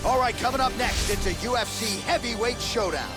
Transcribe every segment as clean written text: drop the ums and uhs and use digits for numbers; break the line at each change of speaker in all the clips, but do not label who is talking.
All right, coming up next, it's a UFC heavyweight showdown.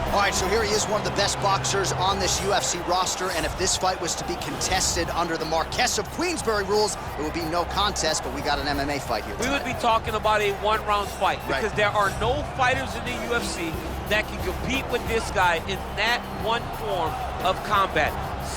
All right, so here he is, one of the best boxers on this UFC roster, and if this fight was to be contested under the Marquess of Queensberry rules, it would be no contest, but we got an MMA fight here tonight.
We would be talking about a one-round fight, because there are no fighters in the UFC that can compete with this guy in that one form of combat.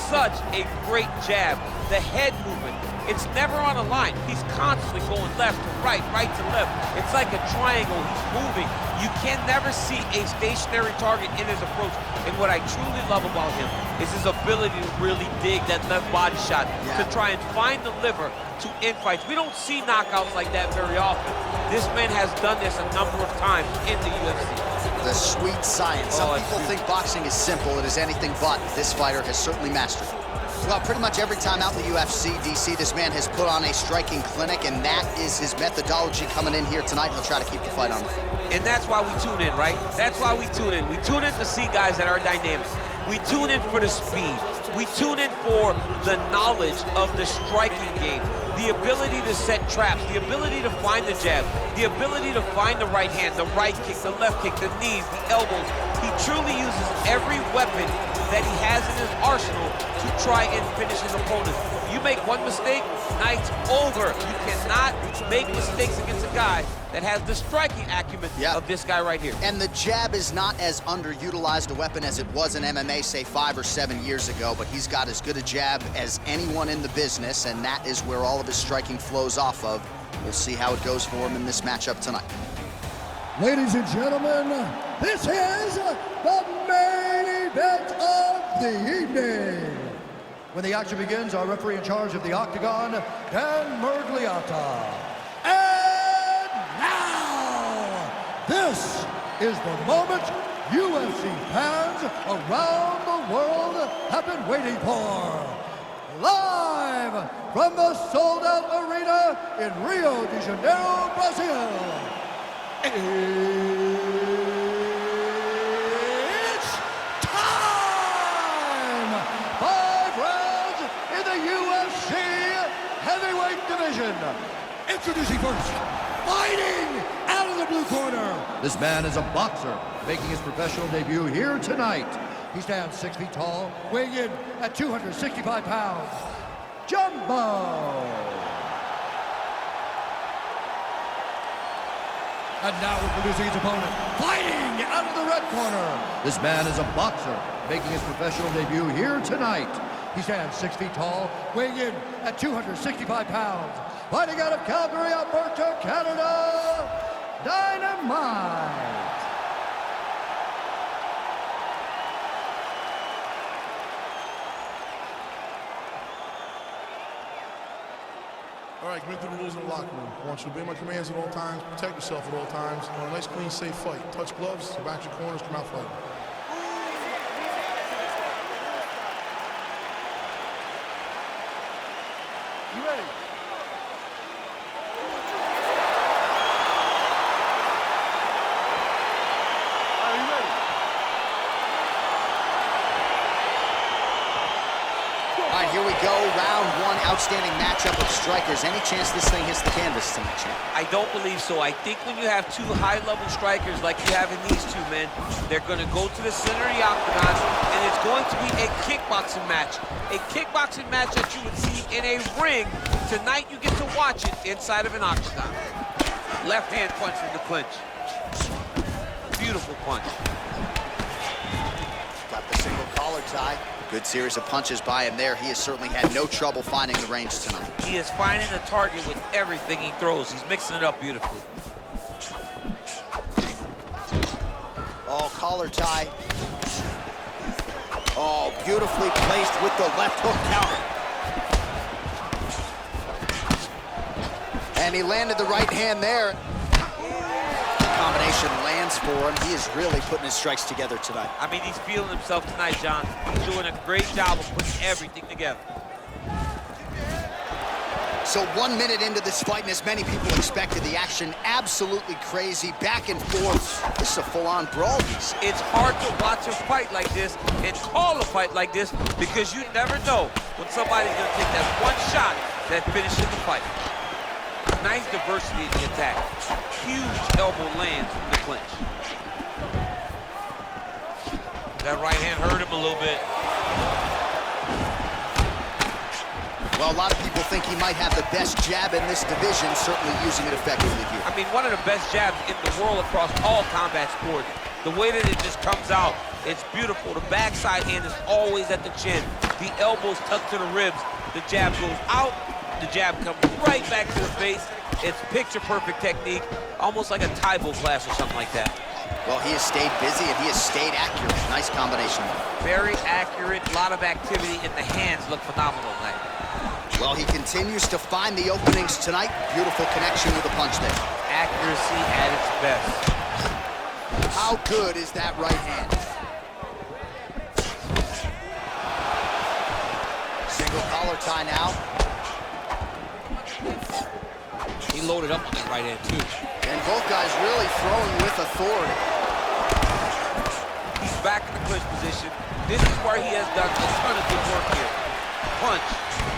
Such a great jab, the head movement. It's never on a line. He's constantly going left to right to left. It's like a triangle. He's moving. You can never see a stationary target in his approach. And what I truly love about him is his ability to really dig that left body shot to try and find the liver to end fights. We don't see knockouts like that very often. This man has done this a number of times in the UFC.
The sweet science. Some people think boxing is simple. It is anything but. This fighter has certainly mastered it. Well, pretty much every time out in the UFC, DC, this man has put on a striking clinic, and that is his methodology coming in here tonight. He'll try to keep the fight on.
And that's why we tune in, right? That's why we tune in. We tune in to see guys that are dynamic. We tune in for the speed. We tune in for the knowledge of the striking game, the ability to set traps, the ability to find the jab, the ability to find the right hand, the right kick, the left kick, the knees, the elbows. He truly uses every weapon that he has in his arsenal to try and finish his opponent. You make one mistake, night's over. You cannot make mistakes against a guy that has the striking acumen of this guy right here.
And the jab is not as underutilized a weapon as it was in MMA, say 5 or 7 years ago, but he's got as good a jab as anyone in the business, and that is where all of his striking flows off of. We'll see how it goes for him in this matchup tonight.
Ladies and gentlemen, this is the main event of the evening. When the action begins, our referee in charge of the Octagon, Dan Mcgrath. And now, this is the moment UFC fans around the world have been waiting for. Live from the sold-out arena in Rio de Janeiro, Brazil. It's time! 5 rounds in the UFC heavyweight division. Introducing first, fighting out of the blue corner. This man is a boxer, making his professional debut here tonight. He stands 6 feet tall, weighing in at 265 pounds. Jumbo! And now introducing his opponent, fighting out of the red corner. This man is a boxer, making his professional debut here tonight. He stands 6 feet tall, weighing in at 265 pounds. Fighting out of Calgary, Alberta, Canada, Dynamite.
All right, commit to the rules in the locker room. I want you to obey my commands at all times, protect yourself at all times. I want a nice, clean, safe fight. Touch gloves, back your corners, come out fighting.
You ready? Are you ready?
All right, here we go. Round 1, outstanding matchup of strikers. Any chance this thing hits the canvas tonight, champ?
I don't believe so. I think when you have 2 high-level strikers like you have in these 2 men, they're going to go to the center of the octagon, and it's going to be a kickboxing match. A kickboxing match that you would see in a ring. Tonight, you get to watch it inside of an octagon. Left hand punch in the clinch. Beautiful punch.
Got the single collar tie. Good series of punches by him there. He has certainly had no trouble finding the range tonight.
He is finding the target with everything he throws. He's mixing it up beautifully.
Oh, collar tie. Oh, beautifully placed with the left hook counter. And he landed the right hand there. Combination lands for him. He is really putting his strikes together tonight.
I mean, he's feeling himself tonight, John. He's doing a great job of putting everything together.
So 1 minute into this fight, and as many people expected, the action absolutely crazy, back and forth. This is a full-on brawl.
It's hard to watch a fight like this and call a fight like this because you never know when somebody's gonna take that one shot that finishes the fight. Nice diversity in the attack. Huge elbow lands from the clinch. That right hand hurt him a little bit.
Well, a lot of people think he might have the best jab in this division, certainly using it effectively here.
I mean, one of the best jabs in the world across all combat sports. The way that it just comes out, it's beautiful. The backside hand is always at the chin. The elbows tucked to the ribs. The jab goes out. The jab comes right back to the face. It's picture-perfect technique, almost like a Taibo class or something like that.
Well, he has stayed busy and he has stayed accurate. Nice combination.
Very accurate, a lot of activity, and the hands look phenomenal tonight.
Well, he continues to find the openings tonight. Beautiful connection with the punch there.
Accuracy at its best.
How good is that right hand? Single collar tie now.
He loaded up on that right hand, too.
And both guys really throwing with authority.
He's back in the clinch position. This is where he has done a ton of good work here. Punch,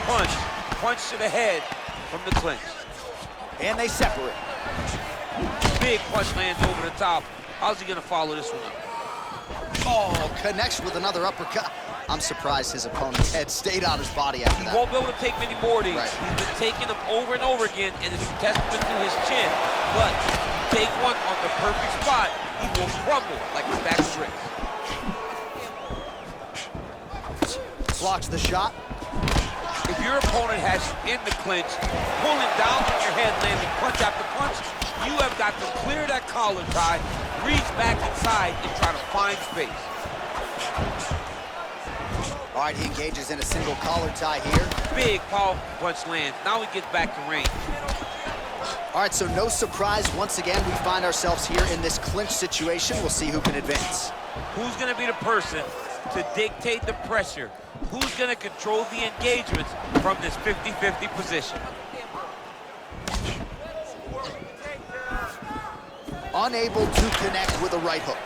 punch, punch to the head from the clinch.
And they separate.
Big punch lands over the top. How's he gonna follow this one up?
Oh, connects with another uppercut. I'm surprised his opponent's head stayed on his body after that.
He won't be able to take many more of these.
Right.
He's been taking them over and over again, and it's a testament to his chin. But take one on the perfect spot, he will crumble like a stack of bricks.
Blocks the shot.
If your opponent has you in the clinch, pulling down on your head, landing punch after punch, you have got to clear that collar tie, reach back inside, and try to find space.
All right, he engages in a single collar tie here.
Big, powerful punch lands. Now he gets back to range.
All right, so no surprise. Once again, we find ourselves here in this clinch situation. We'll see who can advance.
Who's going to be the person to dictate the pressure? Who's going to control the engagements from this 50-50 position?
Unable to connect with a right hook.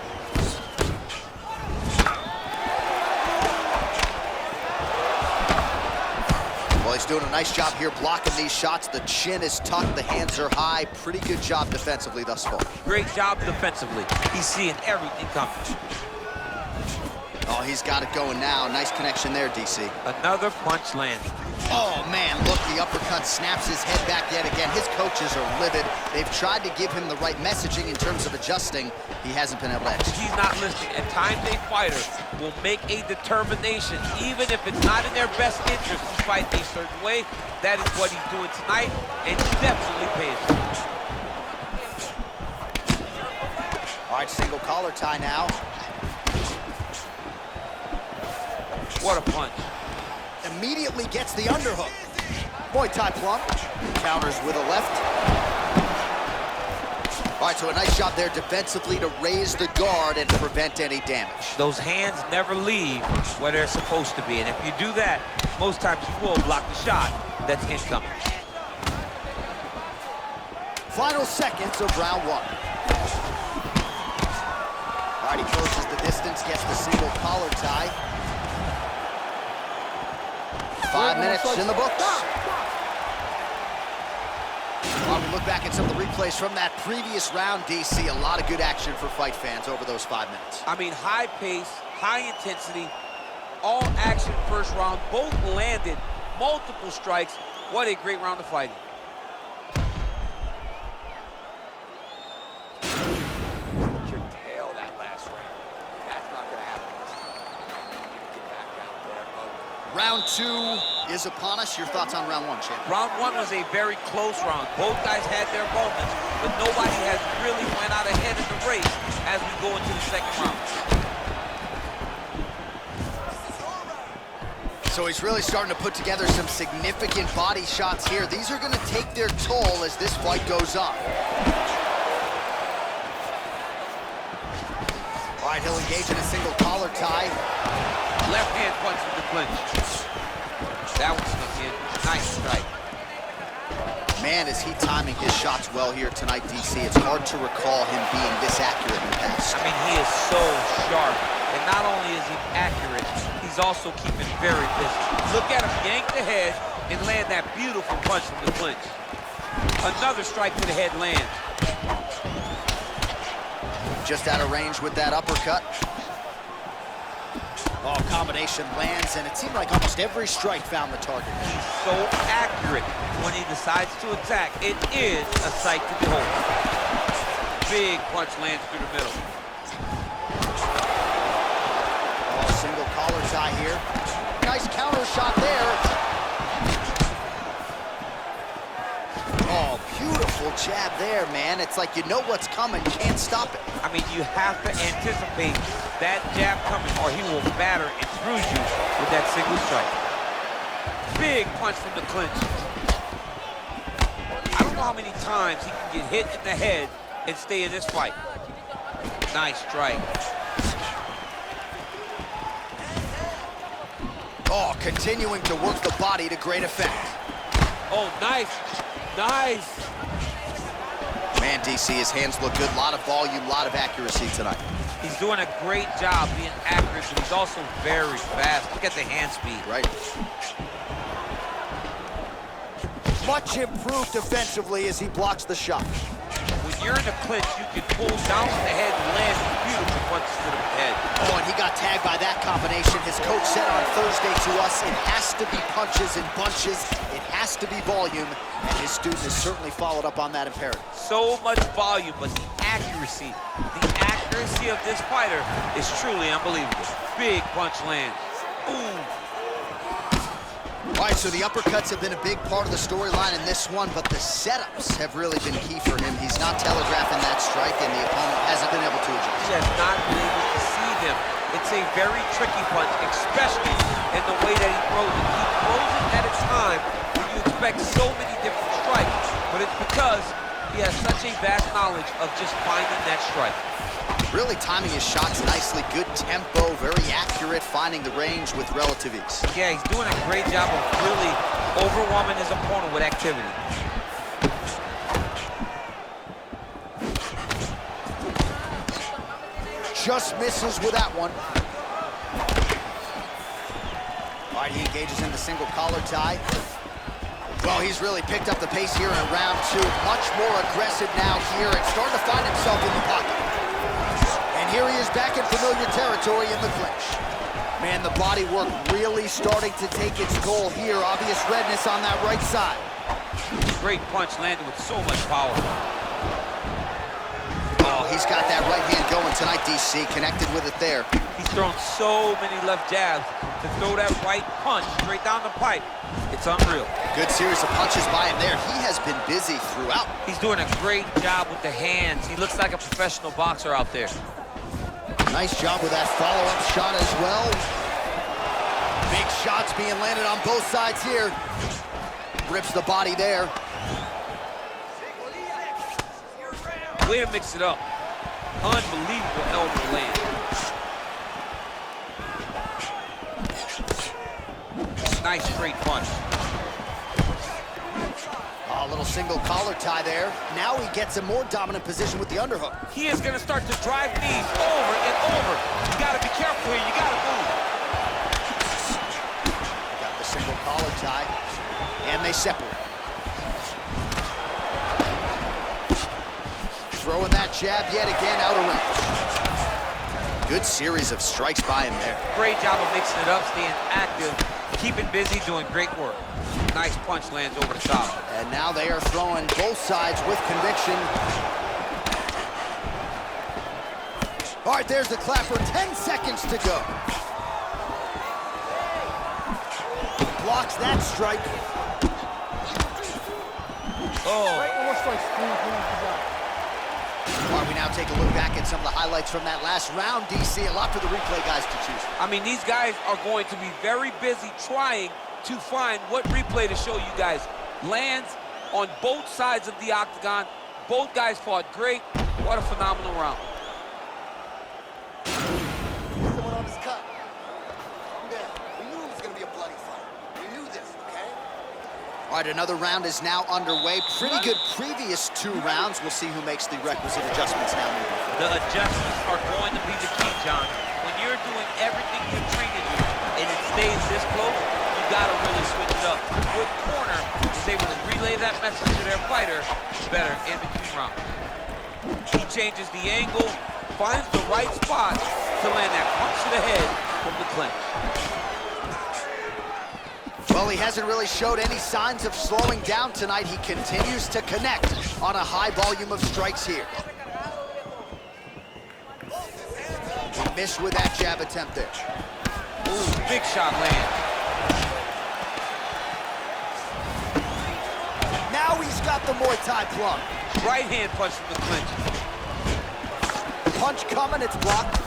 Well, he's doing a nice job here blocking these shots. The chin is tucked, the hands are high. Pretty good job defensively thus far.
Great job defensively. He's seeing everything coming.
Oh, he's got it going now. Nice connection there, DC.
Another punch landing.
Oh, man, look, the uppercut snaps his head back yet again. His coaches are livid. They've tried to give him the right messaging in terms of adjusting. He hasn't been able to execute.
He's not listening. At times, a fighter will make a determination, even if it's not in their best interest to fight a certain way. That is what he's doing tonight, and he's definitely paying attention.
All right, single collar tie now.
What a punch.
Immediately gets the underhook. Muay Thai plum. Counters with a left. All right, so a nice job there defensively to raise the guard and prevent any damage.
Those hands never leave where they're supposed to be, and if you do that, most times you will block the shot that's incoming.
Final seconds of round one. All right, he closes the distance, gets the single collar tie. 5 minutes in the books. While we look back at some of the replays from that previous round, DC, a lot of good action for fight fans over those 5 minutes.
I mean, high pace, high intensity, all action first round. Both landed multiple strikes. What a great round of fighting.
Your tail that last round. That's not going to happen. Get back out there.
Round two is upon us. Your thoughts on round one, champ?
Round one was a very close round. Both guys had their moments, but nobody has really went out ahead in the race as we go into the second round.
So he's really starting to put together some significant body shots here. These are going to take their toll as this fight goes on. All right, he'll engage in a single collar tie.
Left hand punch with the clinch. That one snuck in. Nice strike.
Man, is he timing his shots well here tonight, DC. It's hard to recall him being this accurate in the past.
I mean, he is so sharp. And not only is he accurate, he's also keeping very busy. Look at him yank the head and land that beautiful punch from the clinch. Another strike to the head lands.
Just out of range with that uppercut. Oh, combination lands, and it seemed like almost every strike found the target.
He's so accurate when he decides to attack. It is a sight to behold. Big punch lands through the middle.
Oh, single collar tie here. Nice counter shot there. Oh, beautiful jab there, man. It's like you know what's coming, can't stop it.
I mean, you have to anticipate that jab coming or he will batter and bruise you with that single strike. Big punch from the clinch. I don't know how many times he can get hit in the head and stay in this fight. Nice strike.
Oh, continuing to work the body to great effect.
Oh, nice. Nice.
Man, DC, his hands look good. A lot of volume, a lot of accuracy tonight.
He's doing a great job being accurate, but he's also very fast. Look at the hand speed.
Right. Much improved defensively as he blocks the shot.
When you're in the clinch, you can pull down the head and land beautiful punches to the head.
Oh, and he got tagged by that combination. His coach said on Thursday to us, it has to be punches and bunches. It has to be volume, and his student has certainly followed up on that imperative.
So much volume, but the accuracy of this fighter is truly unbelievable. Big punch lands. Ooh.
All right, so the uppercuts have been a big part of the storyline in this one, but the setups have really been key for him. He's not telegraphing that strike, and the opponent hasn't been able to adjust.
He has not been able to see them. It's a very tricky punch, especially in the way that he throws it. He throws it at a time when you expect so many different strikes, but it's because he has such a vast knowledge of just finding that strike.
Really timing his shots nicely, good tempo, very accurate, finding the range with relative ease.
Yeah, he's doing a great job of really overwhelming his opponent with activity.
Just misses with that one. All right, he engages in the single collar tie. Well, he's really picked up the pace here in round two. Much more aggressive now here and starting to find himself in the pocket. And here he is back in familiar territory in the clinch. Man, the body work really starting to take its toll here. Obvious redness on that right side.
Great punch landed with so much power.
Oh, he's got that right hand going tonight, DC. Connected with it there.
He's thrown so many left jabs to throw that right punch straight down the pipe. It's unreal.
Good series of punches by him there. He has been busy throughout.
He's doing a great job with the hands. He looks like a professional boxer out there.
Nice job with that follow-up shot as well. Big shots being landed on both sides here. Rips the body there.
Way to mix it up. Unbelievable elbow land. Nice straight punch.
Oh, a little single collar tie there. Now he gets a more dominant position with the underhook.
He is going to start to drive knees over and over. You got to be careful here. You got to move.
Got the single collar tie, and they separate. Throwing that jab yet again out of range. Good series of strikes by him there.
Great job of mixing it up, staying active, keeping busy, doing great work. Nice punch lands over the top.
And now they are throwing both sides with conviction. All right, there's the clapper. 10 seconds to go. Blocks that strike.
Oh.
One more strike,
All right, we now take a look back at some of the highlights from that last round, DC. A lot for the replay guys to choose.
I mean, these guys are going to be very busy trying to find what replay to show you guys. Lands on both sides of the octagon. Both guys fought great. What a phenomenal round.
Someone on his cut. Calm down. We knew it was going to be a bloody fight. We knew this, okay? All All right, another round is now underway. Pretty good previous 2 rounds. We'll see who makes the requisite adjustments now moving forward.
The adjustments are going to be the key, John. When you're doing everything you're trained to do and it stays this close, you gotta really switch it up. Good corner is able to relay that message to their fighter better in between rounds. He changes the angle, finds the right spot to land that punch to the head from the clinch.
Well, he hasn't really showed any signs of slowing down tonight. He continues to connect on a high volume of strikes here. He missed with that jab attempt there.
Ooh, big shot land.
Now he's got the Muay Thai plum.
Right hand punch from the clinch.
Punch coming, it's blocked.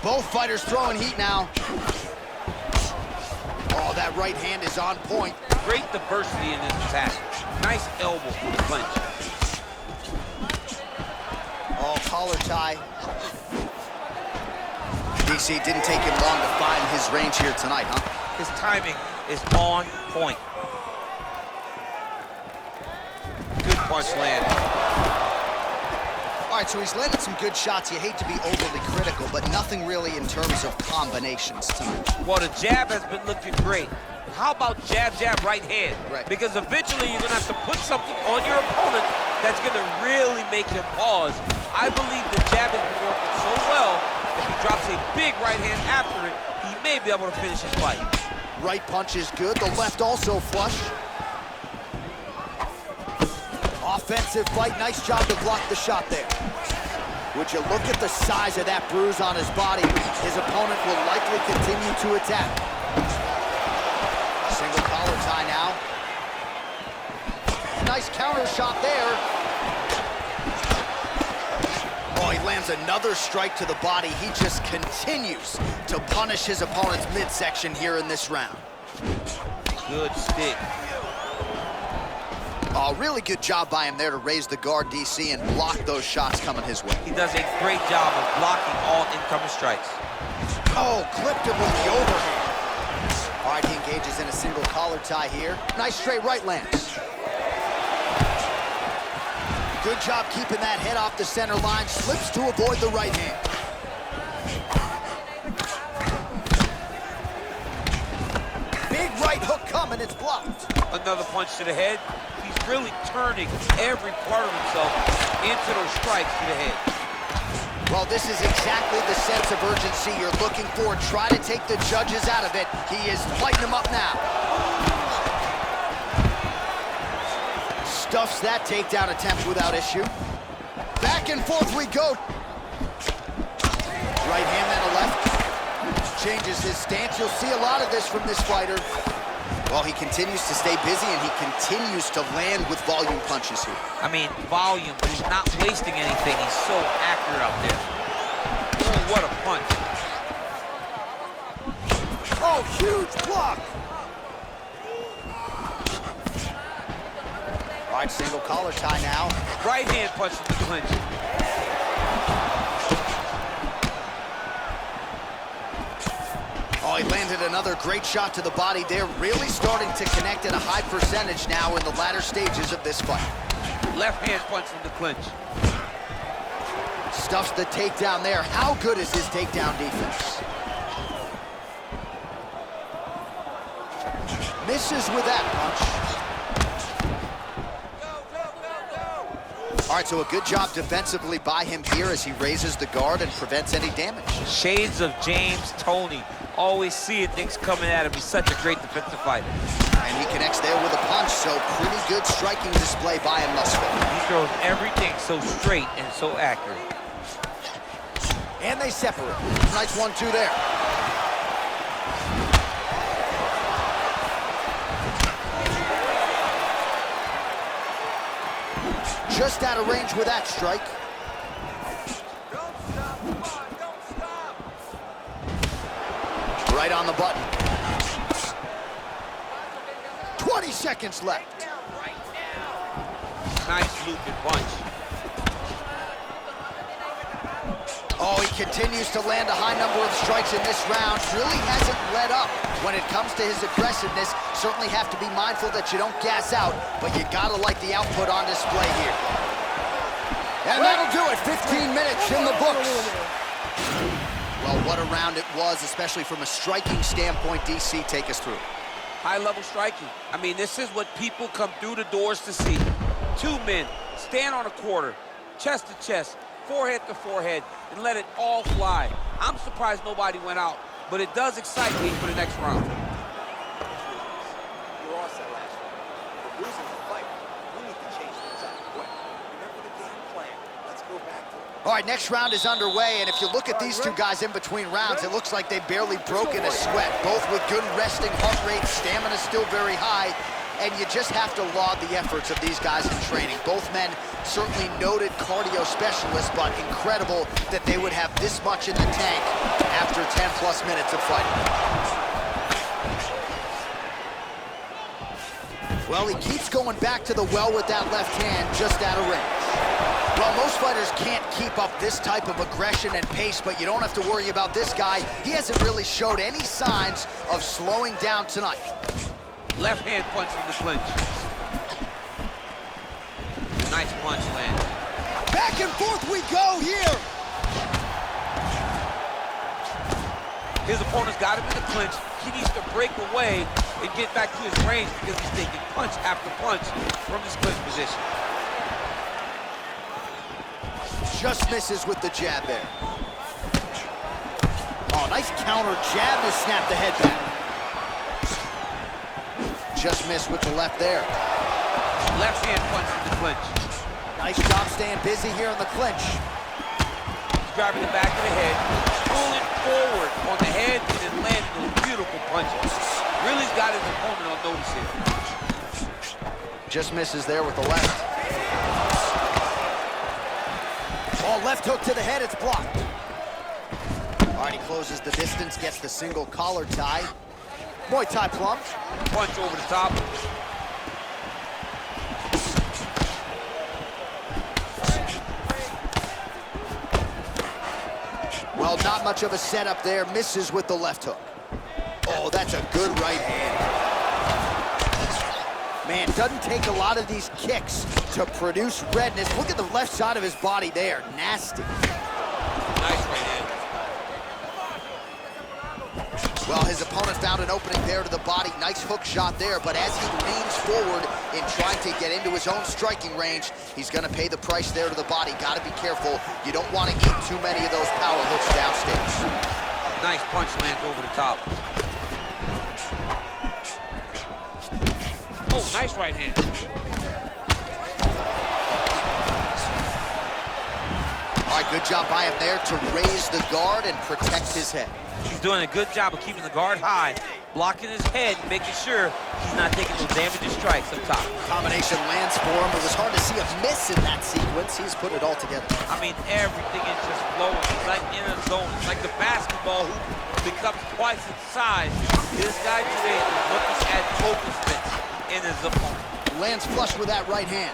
Both fighters throwing heat now. Oh, that right hand is on point.
Great diversity in this attack. Nice elbow from the clinch.
Oh, collar tie. DC didn't take him long to find his range here tonight, huh?
His timing is on point. Good punch land.
All right, so he's landed some good shots. You hate to be overly critical, but nothing really in terms of combinations tonight.
Well, the jab has been looking great. How about jab, jab, right hand?
Right. Because
eventually you're gonna have to put something on your opponent that's gonna really make him pause. I believe the jab has been working so well, if he drops a big right hand after it, he may be able to finish his fight.
Right punch is good, the left also flush. Offensive fight, nice job to block the shot there. Would you look at the size of that bruise on his body? His opponent will likely continue to attack. Single collar tie now. Nice counter shot there. Oh, he lands another strike to the body. He just continues to punish his opponent's midsection here in this round.
Good stick.
Oh, really good job by him there to raise the guard, DC, and block those shots coming his way.
He does a great job of blocking all incoming strikes.
Oh, clipped him with the overhand. All right, he engages in a single collar tie here. Nice straight right lands. Good job keeping that head off the center line. Slips to avoid the right hand. Big right hook coming, it's blocked.
Another punch to the head. He's really turning every part of himself into those strikes to the head.
Well, this is exactly the sense of urgency you're looking for. Try to take the judges out of it. He is lighting them up now. Stuffs that takedown attempt without issue. Back and forth we go. Right hand, then a left. Changes his stance. You'll see a lot of this from this fighter. Well, he continues to stay busy, and he continues to land with volume punches here.
I mean, volume, but he's not wasting anything. He's so accurate out there. Oh, what a punch.
Oh, huge block. All right, single collar tie now.
Right hand punch from the clinch.
Oh, he landed another great shot to the body there. Really starting to connect at a high percentage now in the latter stages of this fight.
Left hand punch from the clinch.
Stuffs the takedown there. How good is his takedown defense? Misses with that punch. All right, so a good job defensively by him here as he raises the guard and prevents any damage.
Shades of James Toney. Always seeing things coming at him. He's such a great defensive fighter.
And he connects there with a punch, so pretty good striking display by him thus far.
He throws everything so straight and so accurate.
And they separate. Nice 1-2 there. Just out of range with that strike. Right on the button. 20 seconds left.
Nice looping punch.
Oh, He continues to land a high number of strikes in this round. Really hasn't let up when it comes to his aggressiveness. Certainly have to be mindful that you don't gas out, but you gotta like the output on display here. And that'll do it. 15 minutes in the books. Well, what a round it was, especially from a striking standpoint. DC, take us through.
High-level striking. I mean, this is what people come through the doors to see. Two men stand on a quarter, chest to chest, forehead to forehead, and let it all fly. I'm surprised nobody went out, but it does excite me for the next round.
You lost that last round. You're losing the fight. We need to change things up quick. Remember the game plan. Let's go back to it.
All right, next round is underway, and if you look at these two guys in between rounds, it looks like they barely broken a sweat. Both with good resting heart rate, stamina still very high, and you just have to laud the efforts of these guys in training. Both men certainly noted cardio specialists, but incredible that they would have this much in the tank after 10+ minutes of fighting. Well, he keeps going back to the well with that left hand, just out of range. Well, most fighters can't keep up this type of aggression and pace, but you don't have to worry about this guy. He hasn't really showed any signs of slowing down tonight.
Left hand punch from the clinch. Nice punch, land.
Back and forth we go here.
His opponent's got him in the clinch. He needs to break away and get back to his range because he's taking punch after punch from his clinch position.
Just misses with the jab there. Oh, nice counter jab to snap the head back. Just missed with the left there.
Left hand punch from the clinch.
Nice job staying busy here in the clinch.
He's driving the back of the head, pulling forward on the head, and then landing those beautiful punches. Really's got his opponent on notice here.
Just misses there with the left. Oh, left hook to the head, it's blocked. All right, he closes the distance, gets the single collar tie. Muay Thai plunge.
Punch over the top.
Well, not much of a setup there. Misses with the left hook. Oh, that's a good right hand. Man, doesn't take a lot of these kicks to produce redness. Look at the left side of his body there. Nasty.
Nice right hand.
Well, his opponent found an opening there to the body. Nice hook shot there, but as he leans forward in trying to get into his own striking range, he's going to pay the price there to the body. Got to be careful. You don't want to eat too many of those power hooks downstairs.
Nice punch lands over the top. Oh, nice right hand.
All right, good job by him there to raise the guard and protect his head.
He's doing a good job of keeping the guard high, blocking his head, making sure he's not taking those damaging strikes up top.
Combination lands for him. It was hard to see a miss in that sequence. He's put it all together.
I mean, everything is just flowing. It's like in a zone. It's like the basketball hoop becomes twice its size. This guy today is looking at focusment in his opponent.
Lands flush with that right hand.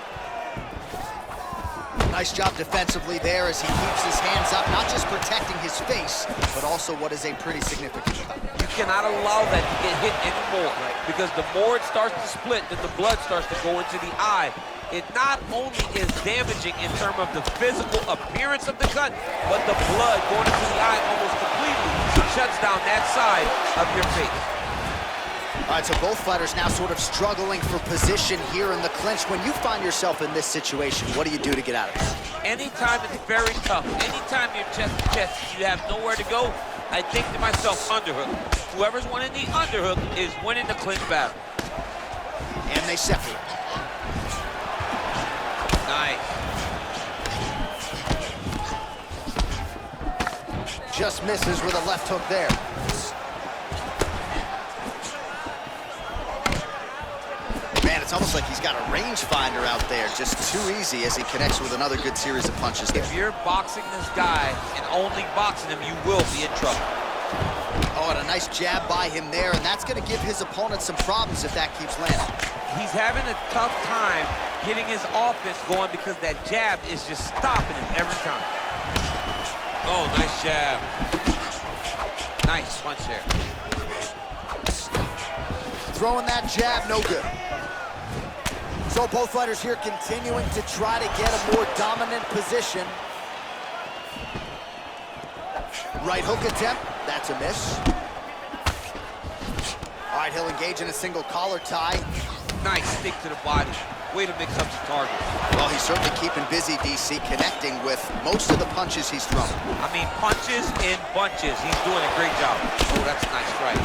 Nice job defensively there as he keeps his hands up, not just protecting his face, but also what is a pretty significant cut.
You cannot allow that to get hit anymore, because the more it starts to split, then the blood starts to go into the eye. It not only is damaging in terms of the physical appearance of the cut, but the blood going into the eye almost completely shuts down that side of your face.
All right, so both fighters now sort of struggling for position here in the clinch. When you find yourself in this situation, what do you do to get out of it?
Anytime it's very tough, anytime you're chest to chest, you have nowhere to go, I think to myself, underhook. Whoever's winning the underhook is winning the clinch battle.
And they separate.
Nice.
Just misses with a left hook there. Man, it's almost like he's got a rangefinder out there. Just too easy as he connects with another good series of punches there.
If you're boxing this guy and only boxing him, you will be in trouble.
Oh, and a nice jab by him there, and that's going to give his opponent some problems if that keeps landing.
He's having a tough time getting his offense going because that jab is just stopping him every time. Oh, nice jab. Nice punch there.
Throwing that jab, no good. So both fighters here continuing to try to get a more dominant position. Right hook attempt, that's a miss. All right, he'll engage in a single collar tie.
Nice stick to the body. Way to mix up the target.
Well, he's certainly keeping busy, DC, connecting with most of the punches he's thrown.
I mean, punches in bunches. He's doing a great job. Oh, that's a nice strike.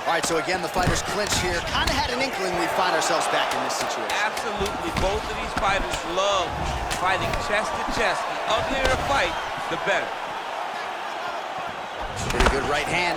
All right, so again, the fighters clinch here. Kind of had an inkling we'd find ourselves back in this situation.
Absolutely. Both of these fighters love fighting chest to chest. The uglier the fight, the better.
Pretty good right hand.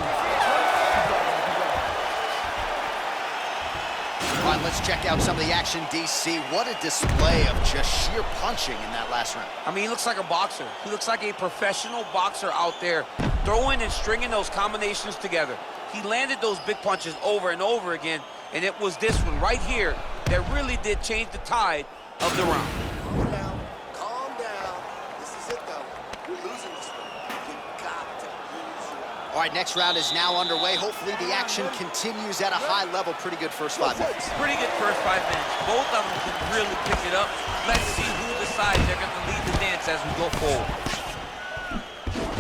All right, let's check out some of the action, DC. What a display of just sheer punching in that last round.
I mean, he looks like a boxer. He looks like a professional boxer out there, throwing and stringing those combinations together. He landed those big punches over and over again, and it was this one right here that really did change the tide of the round.
Calm down. Calm down. This is it, though. You're losing this one. You got to lose it.
All right, next round is now underway. Hopefully the action continues at a high level. Pretty good first 5 minutes.
Pretty good first 5 minutes. Both of them can really pick it up. Let's see who decides they're going to lead the dance as we go forward.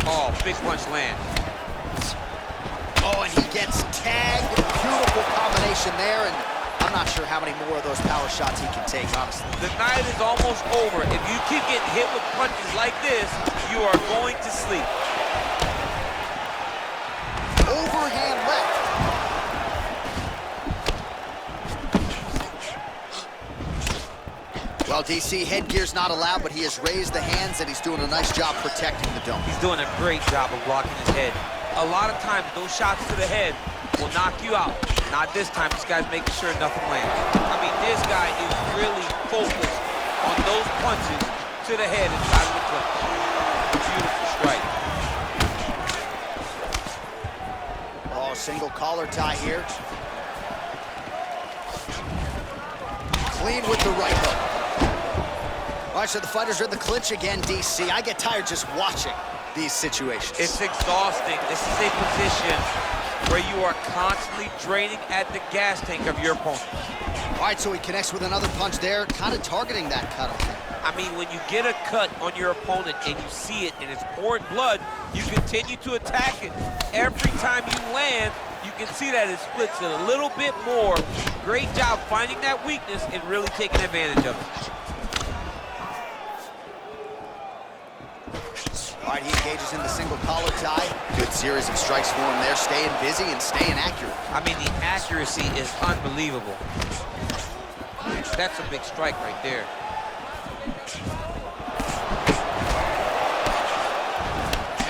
Oh, big punch land.
Oh, and he gets tagged. Beautiful combination there, and I'm not sure how many more of those power shots he can take, honestly.
The night is almost over. If you keep getting hit with punches like this, you are going to sleep.
Overhand left. Well, DC, headgear's not allowed, but he has raised the hands, and he's doing a nice job protecting the dome.
He's doing a great job of blocking his head. A lot of times, those shots to the head will knock you out. Not this time. This guy's making sure nothing lands. I mean, this guy is really focused on those punches to the head inside of the clinch. Beautiful strike.
Oh, single collar tie here. Clean with the right hook. All right, so the fighters are in the clinch again, DC. I get tired just watching these situations.
It's exhausting. This is a position where you are constantly draining at the gas tank of your opponent.
All right, so he connects with another punch there, kind of targeting that cut, I think.
I mean, when you get a cut on your opponent and you see it and it's pouring blood, you continue to attack it. Every time you land, you can see that it splits it a little bit more. Great job finding that weakness and really taking advantage of it.
All right, he engages in the single collar tie. Good series of strikes for him there, staying busy and staying accurate.
I mean, the accuracy is unbelievable. That's a big strike right there.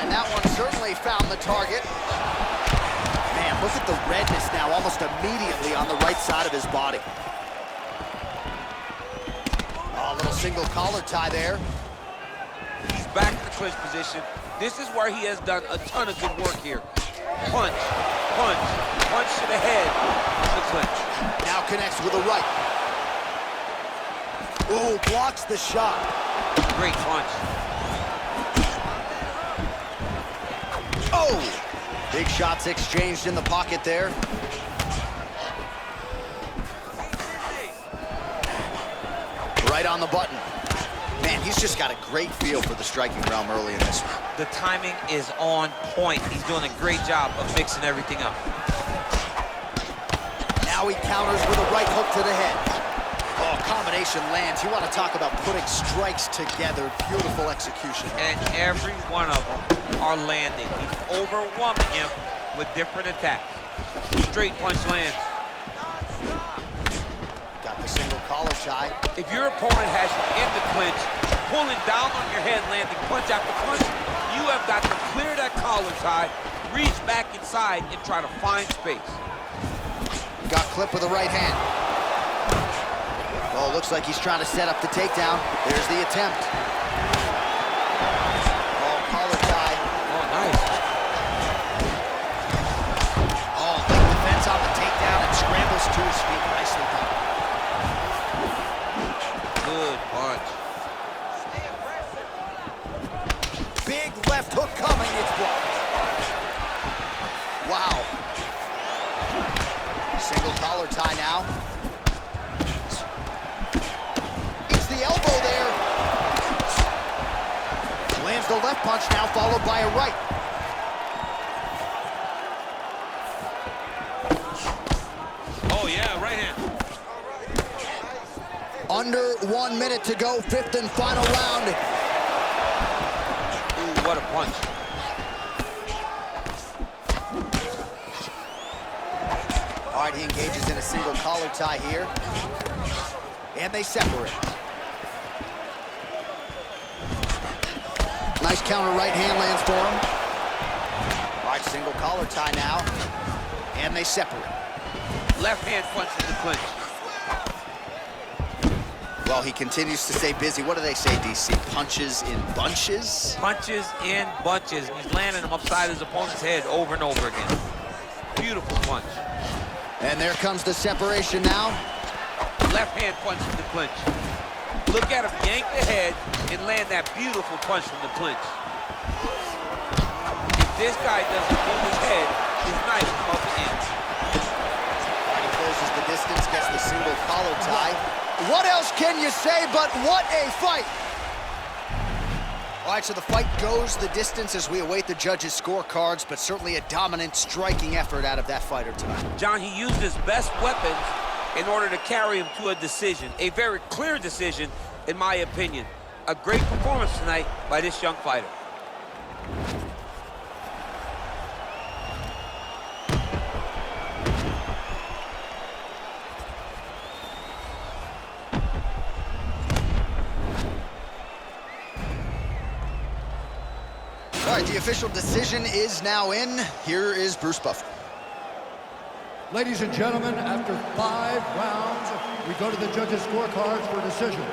And that one certainly found the target. Man, look at the redness now, almost immediately on the right side of his body. Oh, a little single collar tie there.
He's back in the clinch position. This is where he has done a ton of good work here. Punch, punch, punch to the head, the clinch.
Now connects with a right. Ooh, blocks the shot.
Great punch.
Oh! Big shots exchanged in the pocket there. Right on the button. Man, he's just got a great feel for the striking realm early in this one.
The timing is on point. He's doing a great job of mixing everything up.
Now he counters with a right hook to the head. Oh, combination lands. You want to talk about putting strikes together. Beautiful execution.
And every one of them are landing. He's overwhelming him with different attacks. Straight punch lands.
Got the single collar tie.
If your opponent has you in the clinch, pulling down on your head, landing punch after punch, you have got to clear that collar tie, reach back inside, and try to find space.
Got clipped with the right hand. Oh, looks like he's trying to set up the takedown. There's the attempt. Oh, collar tie.
Oh, nice.
Oh, leg defense on the takedown and scrambles to his feet. Nicely done.
Good punch.
Big left hook coming, it's blocked. Wow. Single collar tie now. It's the elbow there. Lands the left punch now, followed by a right.
Oh, yeah, right hand.
Under 1 minute to go, fifth and final round.
Ooh, what a punch.
All right, he engages in a single collar tie here. And they separate. Nice counter right hand lands for him. All right, single collar tie now. And they separate.
Left hand punch in the clinch.
Well, he continues to stay busy. What do they say, DC? Punches in bunches?
Punches in bunches. He's landing them upside his opponent's head over and over again. Beautiful punch.
And there comes the separation now.
Left hand punch in the clinch. Look at him yank the head and land that beautiful punch from the clinch. If this guy doesn't move his head, his knife will come up and ends.
He closes the distance, gets the single collar tie. What else can you say but what a fight? All right, so the fight goes the distance as we await the judges' scorecards, but certainly a dominant striking effort out of that fighter tonight.
John, he used his best weapons in order to carry him to a decision, a very clear decision, in my opinion. A great performance tonight by this young fighter.
All right, the official decision is now in. Here is Bruce Buffer.
Ladies and gentlemen, after 5 rounds, we go to the judges' scorecards for a decision.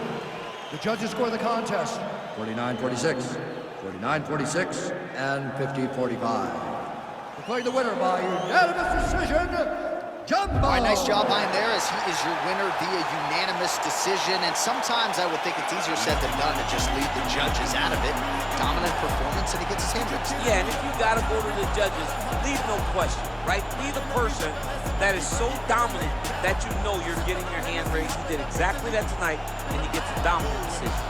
The judges score the contest 49-46, 49-46, and 50-45. Declaring the winner by unanimous decision, Jumbo!
All right, nice job by him there as he is your winner via unanimous decision. And sometimes I would think it's easier said than done to just leave the judges out of it. Dominant performance, and he gets his hand raised.
Yeah, and if you got to go to the judges, leave no question, right? Be the person that is so dominant that you know you're getting your hand raised. He did exactly that tonight, and he gets a dominant decision.